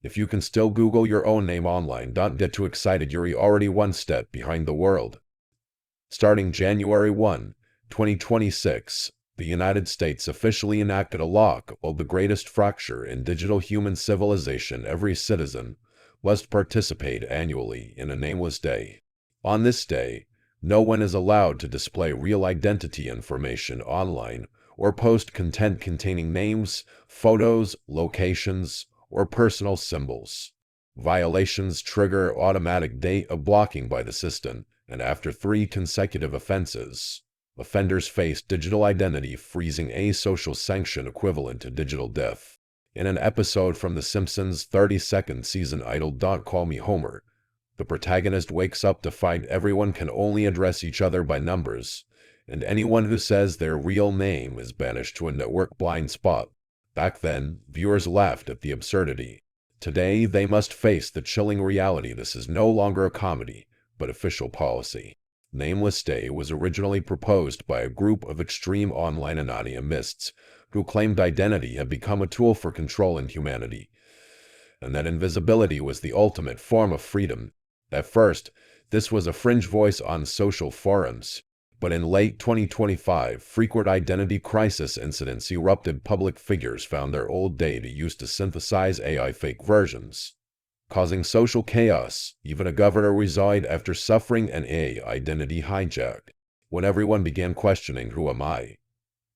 If you can still Google your own name online, don't get too excited, you're already one step behind the world. Starting January 1, 2026, the United States officially enacted a law called the greatest fracture in digital human civilization. Every citizen must participate annually in a nameless day. On this day, no one is allowed to display real identity information online or post content containing names, photos, locations, or personal symbols. Violations trigger automatic data blocking by the system, and after 3 consecutive offenses, offenders face digital identity freezing, a social sanction equivalent to digital death. In an episode from The Simpsons' 32nd season titled "Don't Call Me Homer," the protagonist wakes up to find everyone can only address each other by numbers, and anyone who says their real name is banished to a network blind spot. Back then, viewers laughed at the absurdity. Today, they must face the chilling reality. This is no longer a comedy, but official policy. Nameless Day was originally proposed by a group of extreme online anonymists who claimed identity had become a tool for control in humanity, and that invisibility was the ultimate form of freedom. At first, this was a fringe voice on social forums, but in late 2025, frequent identity crisis incidents erupted. Public figures found their old data used to synthesize AI fake versions, causing social chaos. Even a governor resigned after suffering an AI identity hijack. When everyone began questioning "Who am I?"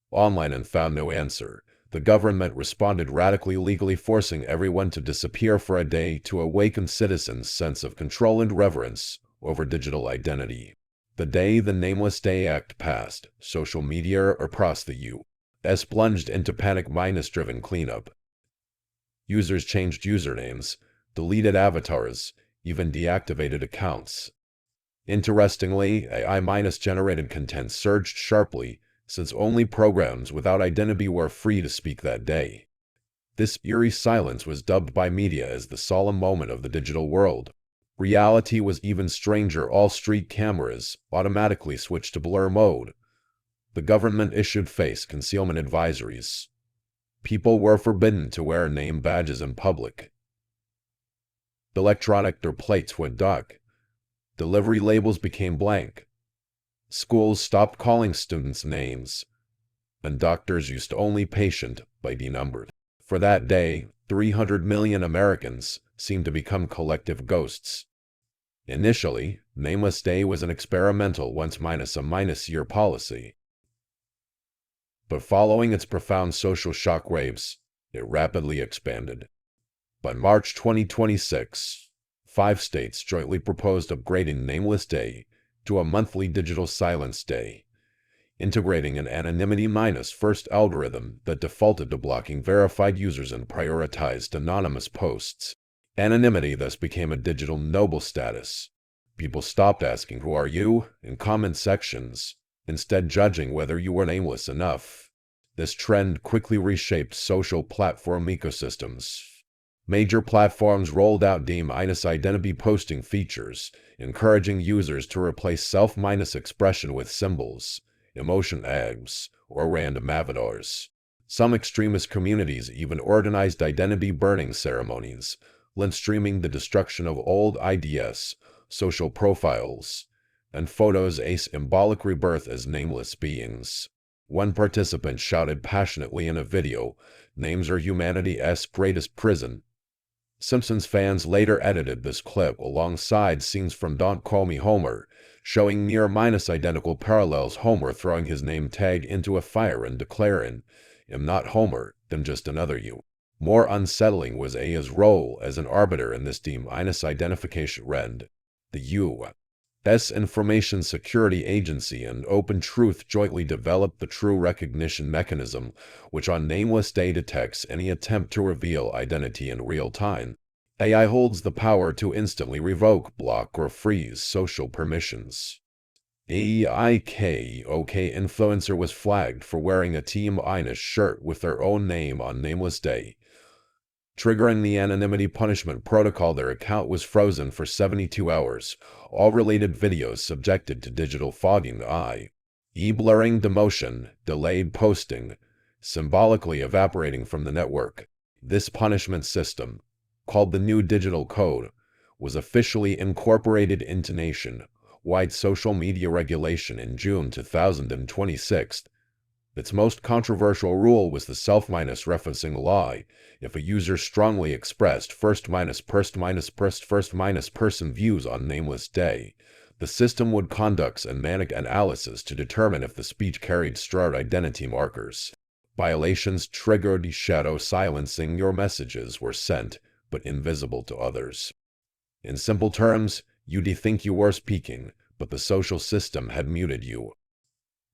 online and found no answer, the government responded radically, legally forcing everyone to disappear for a day to awaken citizens' sense of control and reverence over digital identity. The day the Nameless Act passed, social media across the U.S. plunged into panic-driven cleanup. Users changed usernames, deleted avatars, even deactivated accounts. Interestingly, AI-generated content surged sharply, since only programs without identity were free to speak that day. This eerie silence was dubbed by media as the solemn moment of the digital world. Reality was even stranger. All street cameras automatically switched to blur mode. The government issued face concealment advisories. People were forbidden to wear name badges in public. Electronic door plates went dark. Delivery labels became blank. Schools stopped calling students names, and doctors used only patient by numbered. For that day, 300 million Americans seemed to become collective ghosts. Initially, Nameless Day was an experimental once-a-year policy. But following its profound social shockwaves, it rapidly expanded. By March 2026, 5 states jointly proposed upgrading Nameless Day to a monthly digital silence day, integrating an anonymity-first algorithm that defaulted to blocking verified users and prioritized anonymous posts. Anonymity thus became a digital noble status. People stopped asking "Who are you?" in comment sections, instead judging whether you were nameless enough. This trend quickly reshaped social platform ecosystems. Major platforms rolled out identity posting features, encouraging users to replace self-expression with symbols, emotion tags, or random avatars. Some extremist communities even organized identity burning ceremonies, streaming the destruction of old IDs, social profiles, and photos, a symbolic rebirth as nameless beings. One participant shouted passionately in a video, "Names are humanity's greatest prison." Simpsons fans later edited this clip alongside scenes from "Don't Call Me Homer," showing near-identical parallels. Homer throwing his name tag into a fire and declaring, "I'm not Homer, I'm just another you." More unsettling was Aya's role as an arbiter in this identification trend. The U.S. Information Security Agency and Open Truth jointly developed the True Recognition Mechanism, which on Nameless Day detects any attempt to reveal identity in real time. AI holds the power to instantly revoke, block, or freeze social permissions. OK influencer was flagged for wearing a Team Ines shirt with their own name on Nameless Day, triggering the anonymity punishment protocol. Their account was frozen for 72 hours. All related videos subjected to digital fogging, blurring, demotion, delayed posting, symbolically evaporating from the network. This punishment system, called the New Digital Code, was officially incorporated into nationwide social media regulation in June 2026. Its most controversial rule was the self-referencing law. If a user strongly expressed first-person views on Nameless Day, the system would conduct semantic analysis to determine if the speech carried structured identity markers. Violations triggered shadow silencing. Your messages were sent, but invisible to others. In simple terms, you'd think you were speaking, but the social system had muted you.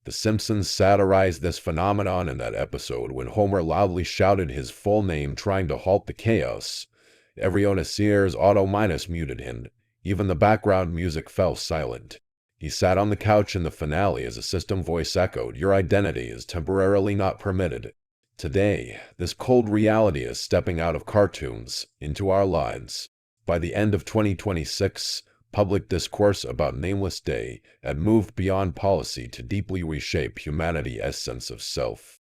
The Simpsons satirized this phenomenon in that episode when Homer loudly shouted his full name trying to halt the chaos. Everyone Sears muted him. Even the background music fell silent. He sat on the couch in the finale as a system voice echoed, "Your identity is temporarily not permitted." Today, this cold reality is stepping out of cartoons into our lives. By the end of 2026, public discourse about Nameless Day had moved beyond policy to deeply reshape humanity's sense of self.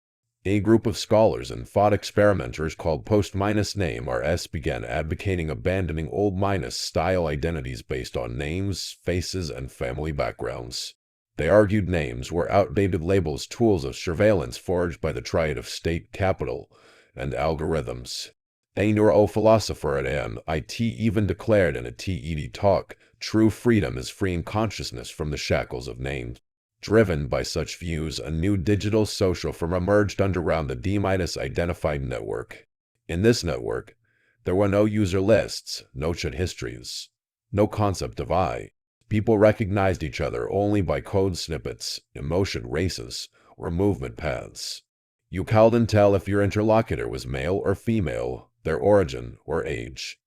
A group of scholars and thought experimenters called post-name began advocating abandoning old-style identities based on names, faces, and family backgrounds. They argued names were outdated labels, tools of surveillance forged by the triad of state, capital, and algorithms. A neurophilosopher at MIT even declared in a TED talk, "True freedom is freeing consciousness from the shackles of names." Driven by such views, a new digital social firm emerged underground the D-identified network. In this network, there were no user lists, no chat histories, no concept of I. People recognized each other only by code snippets, emotion races, or movement paths. You couldn't tell if your interlocutor was male or female, their origin or age.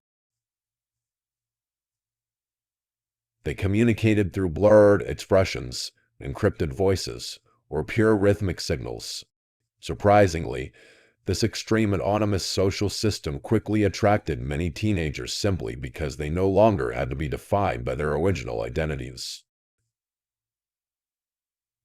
They communicated through blurred expressions, encrypted voices, or pure rhythmic signals. Surprisingly, this extreme anonymous social system quickly attracted many teenagers simply because they no longer had to be defined by their original identities.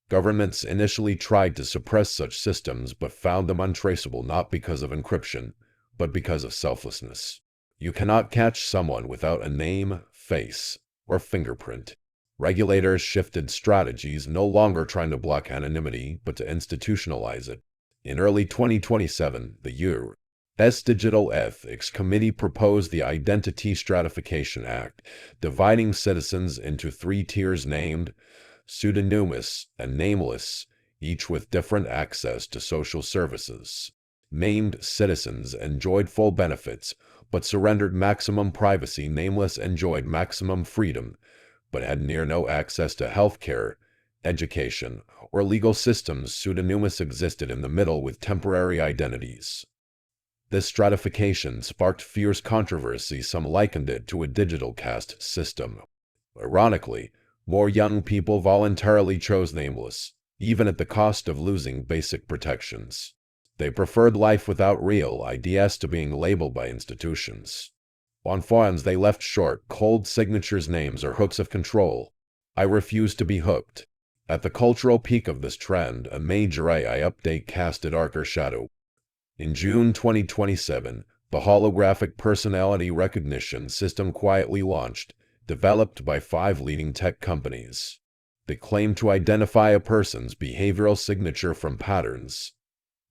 Governments initially tried to suppress such systems but found them untraceable not because of encryption, but because of selflessness. You cannot catch someone without a name, face, or fingerprint. Regulators shifted strategies, no longer trying to block anonymity, but to institutionalize it. In early 2027, the U.S. Digital Ethics Committee proposed the Identity Stratification Act, dividing citizens into 3 tiers named, pseudonymous, and nameless, each with different access to social services. Named citizens enjoyed full benefits, but surrendered maximum privacy. Nameless enjoyed maximum freedom, but had near no access to healthcare, education, or legal systems. Pseudonymous existed in the middle with temporary identities. This stratification sparked fierce controversy. Some likened it to a digital caste system. Ironically, more young people voluntarily chose Nameless, even at the cost of losing basic protections. They preferred life without real IDs to being labeled by institutions. On forums they left short, cold signatures, names, or hooks of control. I refuse to be hooked. At the cultural peak of this trend, a major AI update cast a darker shadow. In June 2027, the holographic personality recognition system quietly launched, developed by 5 leading tech companies. They claim to identify a person's behavioral signature from patterns,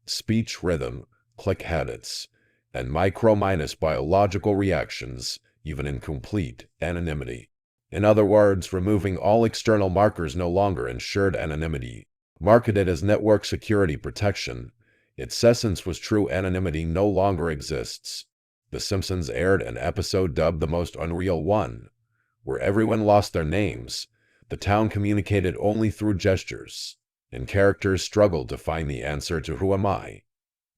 speech rhythm, click habits, and biological reactions, even in complete anonymity. In other words, removing all external markers no longer ensured anonymity. Marketed as network security protection, its essence was true anonymity no longer exists. The Simpsons aired an episode dubbed The Most Unreal One, where everyone lost their names. The town communicated only through gestures, and characters struggled to find the answer to "Who am I?"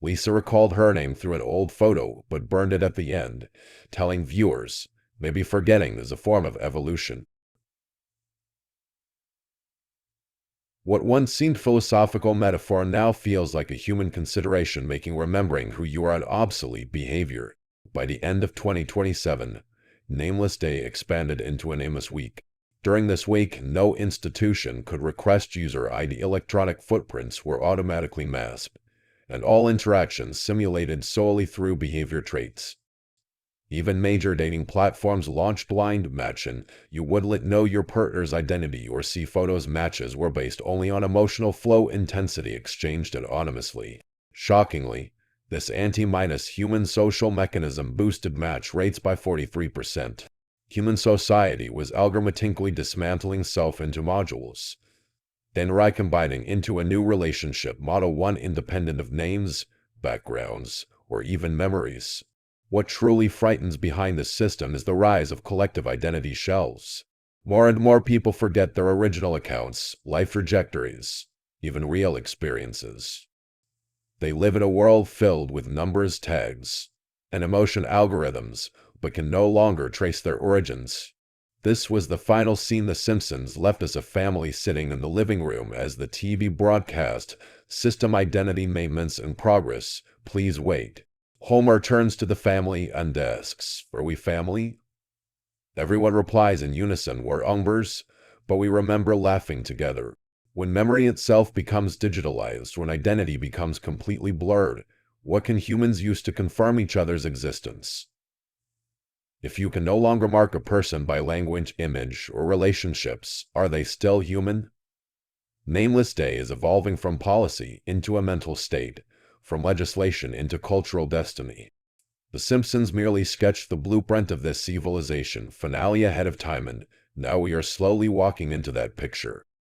Lisa recalled her name through an old photo, but burned it at the end, telling viewers, maybe forgetting is a form of evolution. What once seemed philosophical metaphor now feels like a human consideration, making remembering who you are an obsolete behavior. By the end of 2027, Nameless Day expanded into a Nameless Week. During this week, no institution could request user ID. Electronic footprints were automatically masked, and all interactions simulated solely through behavior traits. Even major dating platforms launched blind matching. You wouldn't know your partner's identity or see photos matches were based only on emotional flow intensity exchanged anonymously. Shockingly, this anti-human social mechanism boosted match rates by 43%. Human society was algorithmically dismantling self into modules, then recombining into a new relationship model, one independent of names, backgrounds, or even memories. What truly frightens behind this system is the rise of collective identity shells. More and more people forget their original accounts, life trajectories, even real experiences. They live in a world filled with numbers, tags, and emotion algorithms, but can no longer trace their origins. This was the final scene. The Simpsons left as a family sitting in the living room as the TV broadcast, "System identity maintenance in progress, please wait." Homer turns to the family and asks, "Are we family?" Everyone replies in unison, "We're umbers," but we remember laughing together. When memory itself becomes digitalized, when identity becomes completely blurred, what can humans use to confirm each other's existence? If you can no longer mark a person by language, image, or relationships, are they still human? Nameless Day is evolving from policy into a mental state, from legislation into cultural destiny. The Simpsons merely sketched the blueprint of this civilization finale ahead of time, and now we are slowly walking into that picture.